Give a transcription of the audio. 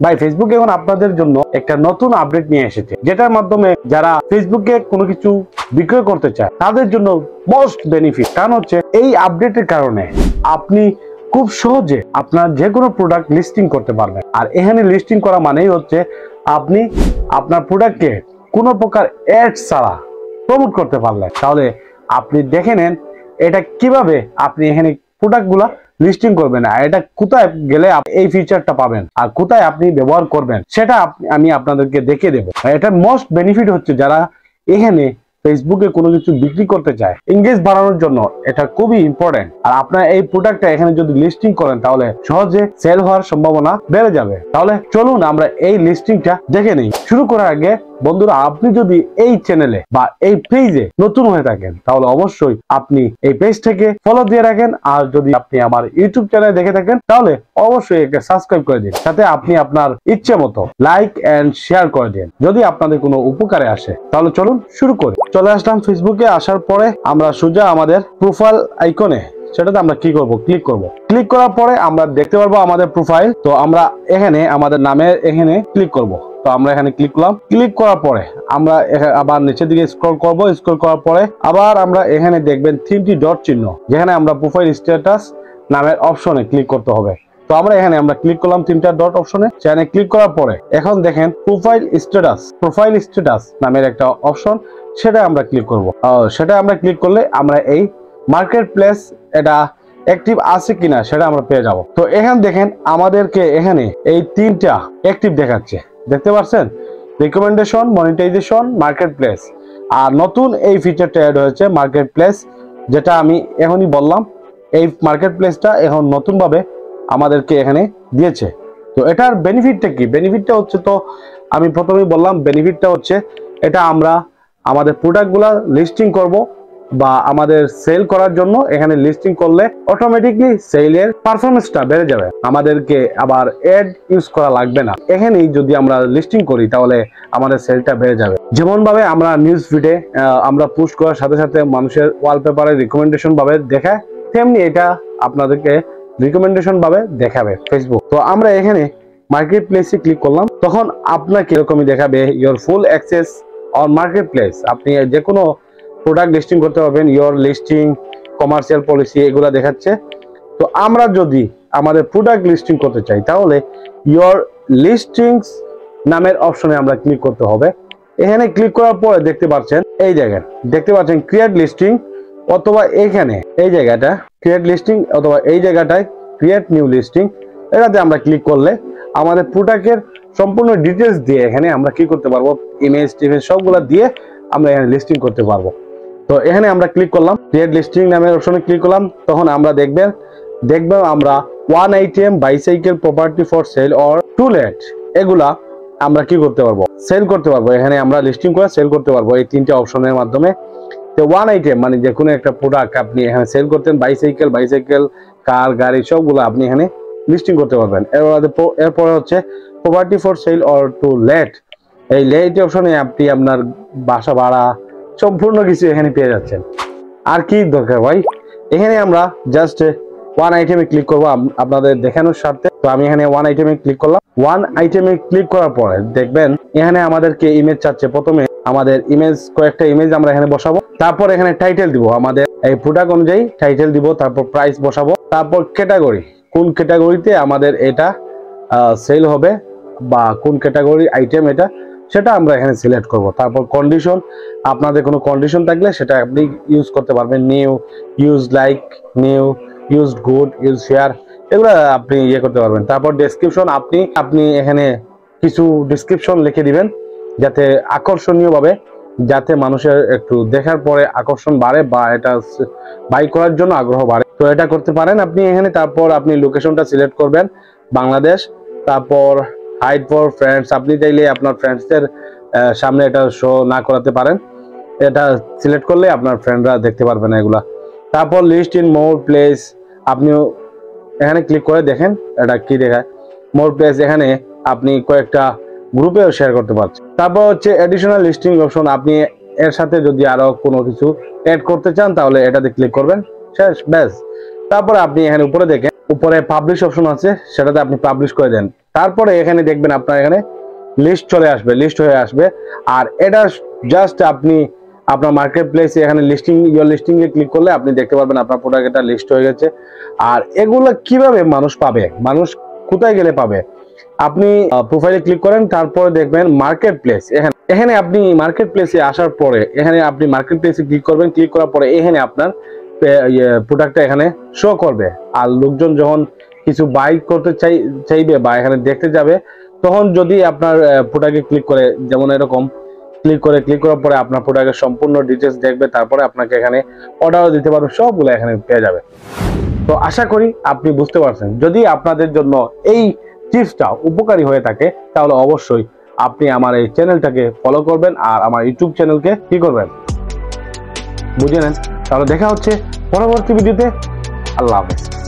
ভাই ফেসবুক এখন আপনাদের জন্য একটা নতুন আপডেট নিয়ে এসেছে, যেটার মাধ্যমে যারা ফেসবুকে কোনো কিছু বিক্রয় করতে চায় তাদের জন্য মোস্ট বেনিফিট। কারণ হচ্ছে এই আপডেটের কারণে আপনি খুব সহজে আপনার যে কোনো প্রোডাক্ট লিস্টিং করতে পারবেন। আর এখানে লিস্টিং করা মানেই হচ্ছে আপনি আপনার প্রোডাক্টকে কোনো প্রকার অ্যাড ছাড়া প্রমোট করতে পারলেন। তাহলে আপনি দেখে নেন এটা কিভাবে আপনি এখানে প্রোডাক্টগুলা লিস্টিং করবেন, আর এটা কোথায় গেলে এই ফিচারটা পাবেন আর কোথায় আপনি ব্যবহার করবেন সেটা আমি আপনাদেরকে দেখিয়ে দেবো। এটা মোস্ট বেনিফিট হচ্ছে যারা এখানে ফেসবুকে কোনো কিছু বিক্রি করতে চায়, এঙ্গেজ বাড়ানোর জন্য এটা খুবই ইম্পর্টেন্ট। আর আপনার এই প্রোডাক্টটা এখানে যদি লিস্টিং করেন তাহলে সহজে সেল হওয়ার সম্ভাবনা বেড়ে যাবে। তাহলে চলুন আমরা এই লিস্টিংটা দেখে নিই। শুরু করার আগে বন্ধুরা, আপনি যদি এই চ্যানেলে বা এই পেজে নতুন হয়ে থাকেন তাহলে অবশ্যই আপনি এই পেজটাকে ফলো দিয়ে রাখেন। আর যদি আপনি আমার ইউটিউব চ্যানেলে দেখে থাকেন তাহলে অবশ্যই একে সাবস্ক্রাইব করে দিন, সাথে আপনি আপনার ইচ্ছে মতো লাইক এন্ড শেয়ার করে দিন যদি আপনাদের কোনো উপকারে আসে। তাহলে চলুন শুরু করি। চলে আসলাম ফেসবুকে। আসার পরে আমরা সোজা আমাদের প্রোফাইল আইকনে সেটাতে আমরা কি করব, ক্লিক করব। ক্লিক করার পরে আমরা দেখতে পারবো আমাদের প্রোফাইল। তো আমরা এখানে আমাদের নামের এখানে ক্লিক করব। তো আমরা এখানে ক্লিক করলাম। ক্লিক করার পরে আমরা আবার নিচের দিকে স্ক্রল করব। স্ক্রল করার পরে আবার আমরা এখানে দেখবেন তিনটি ডট চিহ্ন, যেখানে আমরা প্রোফাইল স্ট্যাটাস নামের অপশনে ক্লিক করতে হবে। তো আমরা এখানে ক্লিক করলাম তিনটা ডট অপশনে। সেখানে ক্লিক করার পরে এখন দেখেন প্রোফাইল স্ট্যাটাস নামের একটা অপশন, সেটা আমরা ক্লিক করব। সেটা আমরা ক্লিক করলে আমরা এই মার্কেট প্লেস এটা অ্যাক্টিভ আছে কিনা সেটা আমরা পেয়ে যাব। তো এখানে দেখেন আমাদেরকে এখানে এই তিনটা অ্যাক্টিভ দেখাচ্ছে, দেখতে পাচ্ছেন, রিকমেন্ডেশন, মনিটাইজেশন, মার্কেট প্লেস। আর নতুন এই ফিচারটা অ্যাড হয়েছে মার্কেট প্লেস, যেটা আমি এখনই বললাম। এই মার্কেট প্লেসটা এখন নতুন ভাবে আমাদেরকে এখানে দিয়েছে। তো এটার বেনিফিটটা কি? বেনিফিটটা হচ্ছে, তো আমি প্রথমেই বললাম, বেনিফিটটা হচ্ছে এটা আমরা আমাদের প্রোডাক্টগুলা লিস্টিং করব বা আমাদের সেল করার জন্য এখানে লিস্টিং করলে অটোমেটিকলি সেলের পারফরমেন্সটা বেড়ে যাবে, আমাদেরকে আবার অ্যাড ইউজ করা লাগবে না। এখানেই যদি আমরা লিস্টিং করি তাহলে আমাদের সেলটা বেড়ে যাবে। যেমন ভাবে আমরা নিউজ ফিডে আমরা পোস্ট করার সাথে সাথে মানুষের ওয়ালপেপারে রিকমেন্ডেশন ভাবে দেখায়, তেমনি এটা আপনাদেরকে রিকমেন্ডেশন ভাবে দেখাবে ফেসবুক। তো আমরা এখানে মার্কেট প্লেসে ক্লিক করলাম, তখন আপনাকে এরকমই দেখাবে your full access on market place. আপনি যে কোনো প্রোডাক্ট লিস্টিং করতে পারবেন, ইয়োর লিস্টিং, কমার্শিয়াল পলিসি, এগুলা দেখাচ্ছে। তো আমরা যদি আমাদের প্রোডাক্ট লিস্টিং করতে চাই তাহলে ইয়োর লিস্টিংস নামের অপশনে আমরা ক্লিক করতে হবে। এখানে ক্লিক করার পরে দেখতে পাচ্ছেন এই জায়গায় দেখতে পাচ্ছেন ক্রিয়েট লিস্টিং, অথবা এখানে এই জায়গাটা ক্রিয়েট লিস্টিং, অথবা এই জায়গাটায় ক্রিয়েট নিউ লিস্টিং। এটাতে আমরা ক্লিক করলে আমাদের প্রোডাক্টের সম্পূর্ণ ডিটেলস দিয়ে এখানে আমরা কি করতে পারবো, ইমেজ টিমেজ সবগুলা দিয়ে আমরা এখানে লিস্টিং করতে পারবো। তো এখানে আমরা ক্লিক করলাম, ক্রিয়েট লিস্টিং নামের অপশনে ক্লিক করলাম। তখন আমরা দেখবেন আমরা one item, bicycle, property for sale or to let, এগুলা আমরা কি করতে পারবো, সেল করতে পারবো। এখানে আমরা লিস্টিং করে সেল করতে পারবো এই তিনটা অপশনের মাধ্যমে। তো ওয়ান আইটেম মানে যে কোনো একটা প্রোডাক্ট আপনি এখানে সেল করতেন, বাইসাইকেল, কার, গাড়ি, সবগুলো আপনি এখানে লিস্টিং করতে পারবেন। এরপরে হচ্ছে property for sale or to let, এই লেট অপশনে আপনি আপনার বাসা ভাড়া সম্পূর্ণ কিছু এখানে পেয়ে যাচ্ছেন। আর কি দরকার ভাই, এখানে আমরা জাস্ট ওয়ান আইটেমে ক্লিক করবো আপনাদের দেখানোর স্বার্থে। তো আমি এখানে ওয়ান আইটেমে ক্লিক করলাম। ওয়ান আইটেমে ক্লিক করার পরে দেখবেন এখানে আমাদেরকে ইমেজ চাচ্ছে। প্রথমে আমাদের ইমেজ, কয়েকটা ইমেজ আমরা এখানে বসাবো। তারপর এখানে টাইটেল দিব, আমাদের এই প্রোডাক্ট অনুযায়ী টাইটেল দিব। তারপর প্রাইস বসাবো। তারপর ক্যাটাগরি, কোন ক্যাটাগরিতে আমাদের এটা সেল হবে বা কোন ক্যাটাগরি আইটেম এটা, সেটা আমরা এখানে সিলেক্ট করব। তারপর কন্ডিশন, আপনাদের কোনো কন্ডিশন থাকলে সেটা আপনি ইউজ করতে পারবেন। New, use like, new, used good, use share, এগুলো আপনি ইয়ে করতে পারবেন। তারপর ডেসক্রিপশন, আপনি এখানে কিছু ডেসক্রিপশন লিখে দিবেন যাতে আকর্ষণীয় ভাবে, যাতে মানুষের একটু দেখার পরে আকর্ষণ বাড়ে বা এটা বাই করার জন্য আগ্রহ বাড়ে। তো এটা করতে পারেন আপনি এখানে। তারপর আপনি লোকেশনটা সিলেক্ট করবেন বাংলাদেশ। তারপর হাইড ফর ফ্রেন্ডস, আপনি চাইলে আপনার ফ্রেন্ডসদের সামনে এটা শো না করাতে পারেন, এটা সিলেক্ট করলে আপনার ফ্রেন্ডরা দেখতে পারবে না এগুলা। তারপর লিস্ট ইন মোর প্লেস, আপনিও এখানে ক্লিক করে দেখেন এটা কি দেখায়, মোর প্লেস। এখানে আপনি কয়েকটা গ্রুপেও শেয়ার করতে পারছেন। তারপর হচ্ছে এডিশনাল লিস্টিং অপশন, আপনি এর সাথে যদি আরো কোনো কিছু অ্যাড করতে চান তাহলে এটাতে ক্লিক করবেন, ব্যাস। তারপরে আপনি এখানে উপরে দেখেন, উপরে পাবলিশ অপশন আছে, সেটাতে আপনি পাবলিশ করে দেন। তারপরে এখানে দেখবেন আপনার এখানে লিস্ট চলে আসবে, লিস্ট হয়ে আসবে। আর এটা জাস্ট আপনি আপনার মার্কেট প্লেসে এখানে লিস্টিং এ ক্লিক করলে আপনি দেখতে পারবেন আপনার প্রোডাক্ট এটা লিস্ট হয়ে গেছে। আর এগুলো কিভাবে মানুষ পাবে, মানুষ কোথায় গেলে পাবে? আপনি প্রোফাইলে ক্লিক করেন, তারপরে দেখবেন মার্কেট প্লেস। এখানে আপনি মার্কেট প্লেসে আসার পরে এখানে আপনি মার্কেট প্লেসে ক্লিক করবেন। ক্লিক করার পরে এখানে আপনার প্রোডাক্টটা এখানে শো করবে। আর লোকজন যখন কিছু বাই করতে চাইবে বা এখানে দেখতে যাবে, তখন যদি আপনার প্রোডাক্টে ক্লিক করে, যেমন এরকম ক্লিক করার পরে আপনার প্রোডাক্টের সম্পূর্ণ ডিটেলস দেখবে, তারপরে আপনাকে এখানে অর্ডারও দিতে পারবে, সবগুলো এখানে পেয়ে যাবে। তো আশা করি আপনি বুঝতে পারছেন। যদি আপনাদের জন্য এই টিপসটা উপকারী হয়ে থাকে তাহলে অবশ্যই আপনি আমার এই চ্যানেলটাকে ফলো করবেন আর আমার ইউটিউব চ্যানেলকে কি করবেন বুঝে নেন। তাহলে দেখা হচ্ছে পরবর্তী ভিডিওতে। আল্লাহ হাফেজ।